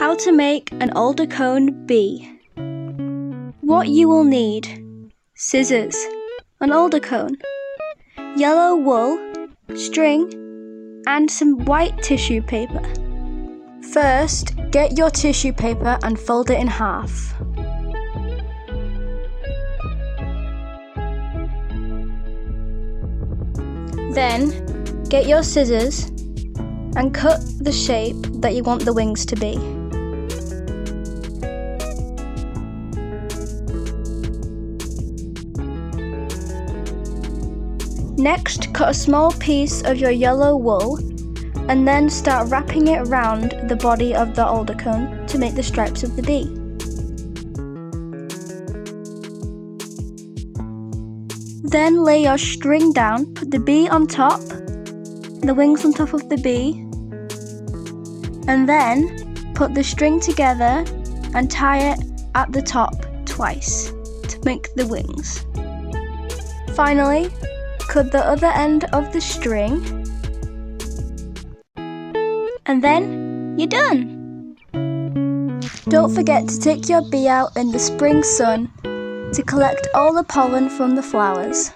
How to make an alder cone bee. What you will need: scissors, an alder cone, yellow wool, string, and some white tissue paper. First, get your tissue paper and fold it in half. Then, get your scissors and cut the shape that you want the wings to be. Next, cut a small piece of your yellow wool and then start wrapping it around the body of the alder cone to make the stripes of the bee. Then lay your string down, put the bee on top, the wings on top of the bee, and then put the string together and tie it at the top twice to make the wings. Finally, cut the other end of the string, and then you're done! Don't forget to take your bee out in the spring sun to collect all the pollen from the flowers.